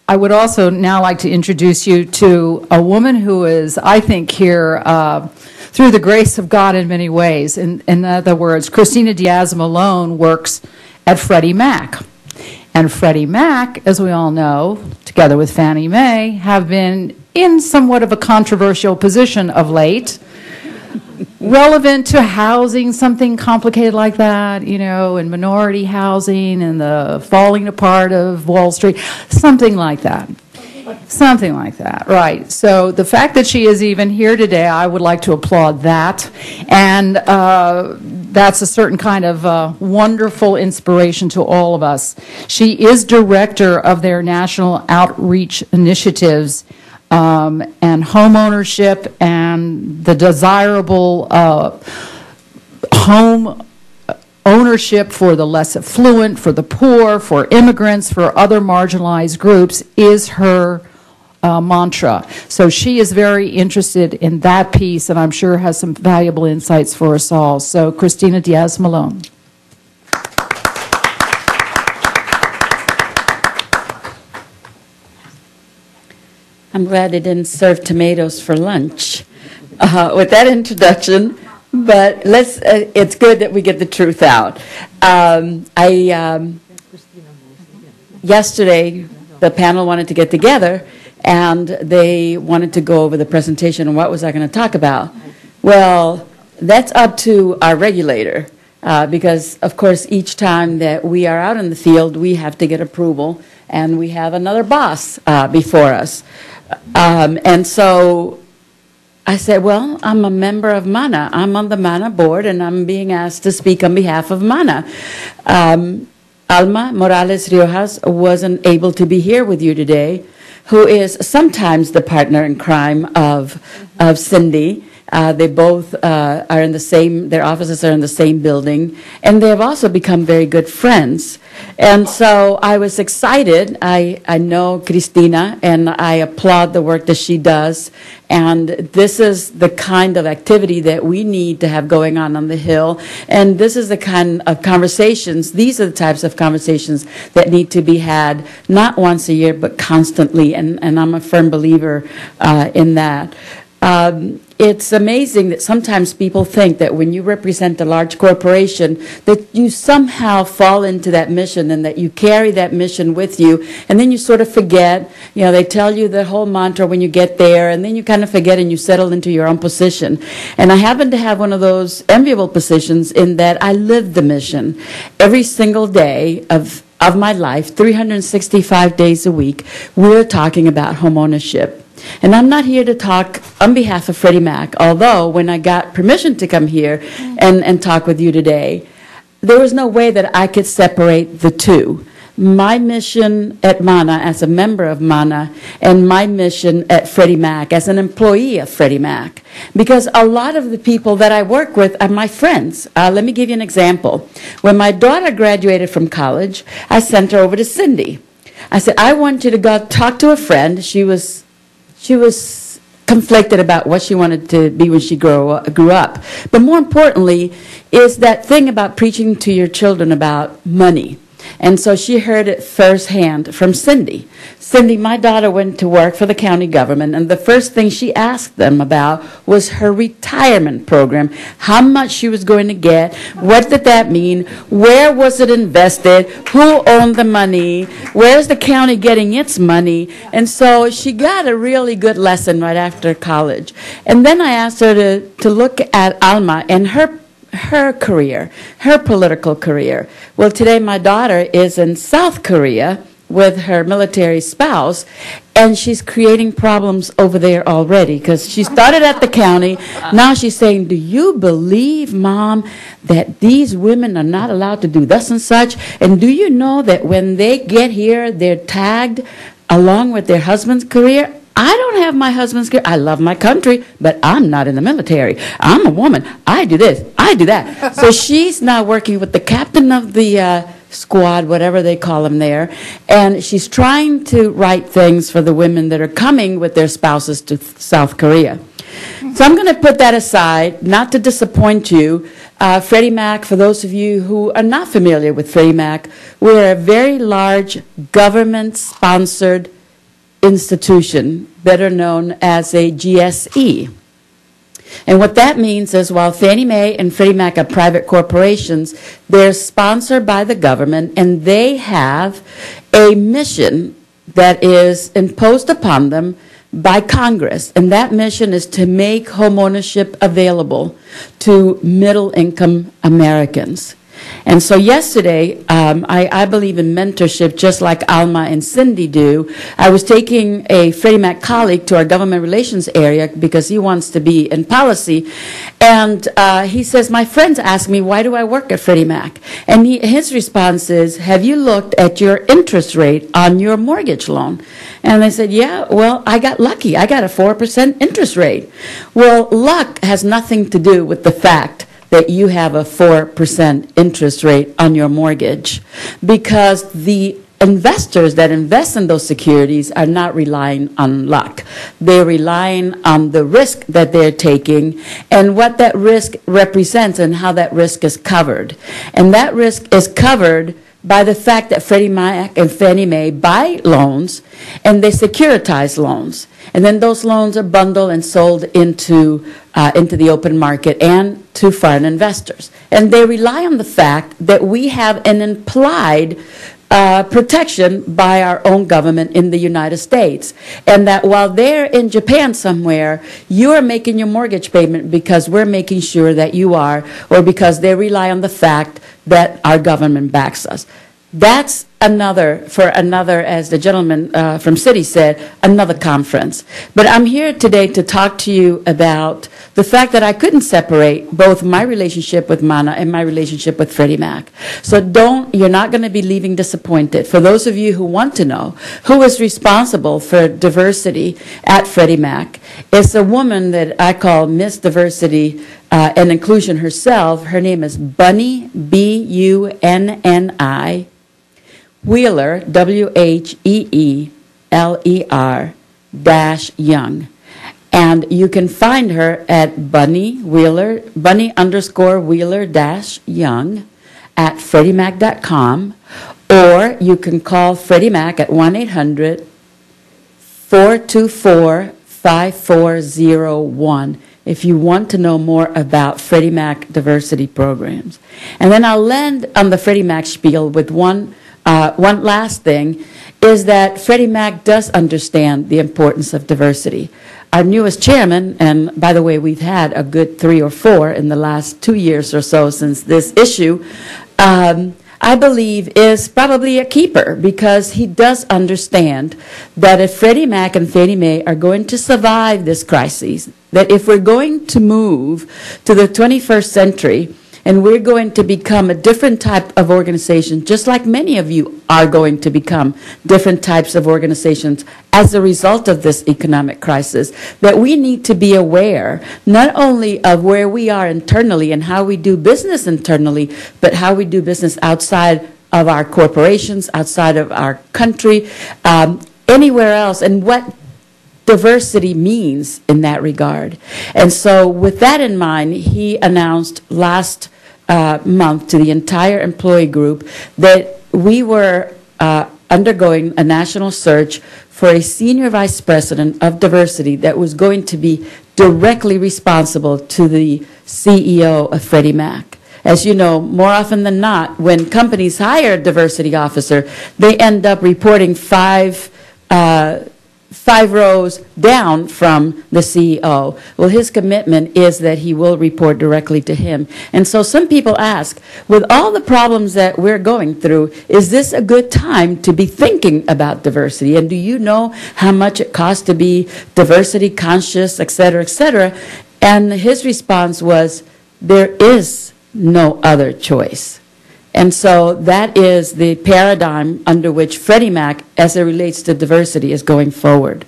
I would also now like to introduce you to a woman who is, I think, here through the grace of God in many ways. In other words, Christina Diaz-Malone works at Freddie Mac. And Freddie Mac, as we all know, together with Fannie Mae, have been in somewhat of a controversial position of late, relevant to housing, something complicated like that, you know, and minority housing and the falling apart of Wall Street, something like that. Something like that, right. So the fact that she is even here today, I would like to applaud that. And that's a certain kind of wonderful inspiration to all of us. She is director of their national outreach initiatives and home ownership and the desirable home ownership for the less affluent, for the poor, for immigrants, for other marginalized groups is her mantra. So she is very interested in that piece, and I'm sure has some valuable insights for us all. So Christina Diaz-Malone. I'm glad they didn't serve tomatoes for lunch with that introduction. But it's good that we get the truth out. Yesterday, the panel wanted to get together, and they wanted to go over the presentation and what was I going to talk about. Well, that's up to our regulator, because, of course, each time that we are out in the field, we have to get approval, and we have another boss before us. And so I said, well, I'm a member of MANA. I'm on the MANA board, and I'm being asked to speak on behalf of MANA. Alma Morales Riojas wasn't able to be here with you today, who is sometimes the partner in crime of Cindy. They both are in the same, their offices are in the same building, and they have also become very good friends. And so I was excited. I know Christina, and I applaud the work that she does. And this is the kind of activity that we need to have going on the Hill. And this is the kind of conversations, these are the types of conversations that need to be had, not once a year, but constantly. And I'm a firm believer in that. It's amazing that sometimes people think that when you represent a large corporation that you somehow fall into that mission and that you carry that mission with you, and then you sort of forget. You know, they tell you the whole mantra when you get there, and then you kind of forget and you settle into your own position. And I happen to have one of those enviable positions in that I live the mission every single day of my life, 365 days a week. We're talking about home ownership. And I'm not here to talk on behalf of Freddie Mac, although when I got permission to come here and talk with you today, there was no way that I could separate the two. My mission at MANA as a member of MANA and my mission at Freddie Mac as an employee of Freddie Mac. Because a lot of the people that I work with are my friends. Let me give you an example. When my daughter graduated from college, I sent her over to Cindy. I said, I want you to go talk to a friend. She was conflicted about what she wanted to be when she grew up. But more importantly is that thing about preaching to your children about money. And so she heard it firsthand from Cindy. Cindy, my daughter went to work for the county government, and the first thing she asked them about was her retirement program, how much she was going to get, what did that mean, where was it invested, who owned the money, where's the county getting its money. And so she got a really good lesson right after college. And then I asked her to look at Alma and her career, her political career. Well, today my daughter is in South Korea with her military spouse, and she's creating problems over there already because she started at the county. Now she's saying, do you believe, Mom, that these women are not allowed to do this and such? And do you know that when they get here, they're tagged along with their husband's career? I don't have my husband's career. I love my country, but I'm not in the military. I'm a woman. I do this. I do that. So she's now working with the captain of the squad, whatever they call them there, and she's trying to write things for the women that are coming with their spouses to South Korea. So I'm going to put that aside, not to disappoint you. Freddie Mac, for those of you who are not familiar with Freddie Mac, we're a very large government-sponsored institution, better known as a GSE. And what that means is while Fannie Mae and Freddie Mac are private corporations, they're sponsored by the government, and they have a mission that is imposed upon them by Congress. And that mission is to make homeownership available to middle-income Americans. And so yesterday, I believe in mentorship just like Alma and Cindy do. I was taking a Freddie Mac colleague to our government relations area because he wants to be in policy. And he says, my friends ask me, why do I work at Freddie Mac? And his response is, have you looked at your interest rate on your mortgage loan? And I said, yeah, well, I got lucky. I got a 4% interest rate. Well, luck has nothing to do with the fact that you have a 4% interest rate on your mortgage, because the investors that invest in those securities are not relying on luck. They're relying on the risk that they're taking and what that risk represents and how that risk is covered. And that risk is covered by the fact that Freddie Mac and Fannie Mae buy loans and they securitize loans. And then those loans are bundled and sold into the open market and to foreign investors. And they rely on the fact that we have an implied protection by our own government in the United States. And that while they're in Japan somewhere, you are making your mortgage payment because we're making sure that you are, or because they rely on the fact that our government backs us. That's another, as the gentleman from Citi said, another conference. But I'm here today to talk to you about the fact that I couldn't separate both my relationship with Mana and my relationship with Freddie Mac. So you're not going to be leaving disappointed. For those of you who want to know who is responsible for diversity at Freddie Mac, it's a woman that I call Miss Diversity and Inclusion herself. Her name is Bunny, B-U-N-N-I, Wheeler, W-H-E-E-L-E-R -Young. And you can find her at Bunny _ Wheeler-Young at FreddieMac.com, or you can call Freddie Mac at 1-800-424-5401 if you want to know more about Freddie Mac diversity programs. And then I'll land on the Freddie Mac spiel with one last thing, is that Freddie Mac does understand the importance of diversity. Our newest chairman, and by the way, we've had a good 3 or 4 in the last 2 years or so since this issue, I believe is probably a keeper, because he does understand that if Freddie Mac and Fannie Mae are going to survive this crisis, that if we're going to move to the 21st century, and we're going to become a different type of organization, just like many of you are going to become different types of organizations as a result of this economic crisis, that we need to be aware not only of where we are internally and how we do business internally, but how we do business outside of our corporations, outside of our country, anywhere else, and what diversity means in that regard. And so with that in mind, he announced last month to the entire employee group that we were undergoing a national search for a senior vice president of diversity that was going to be directly responsible to the CEO of Freddie Mac. As you know, more often than not, when companies hire a diversity officer, they end up reporting five rows down from the CEO. Well, his commitment is that he will report directly to him. And so some people ask, with all the problems that we're going through, is this a good time to be thinking about diversity? And do you know how much it costs to be diversity conscious, et cetera, et cetera? And his response was, there is no other choice. And so that is the paradigm under which Freddie Mac, as it relates to diversity, is going forward.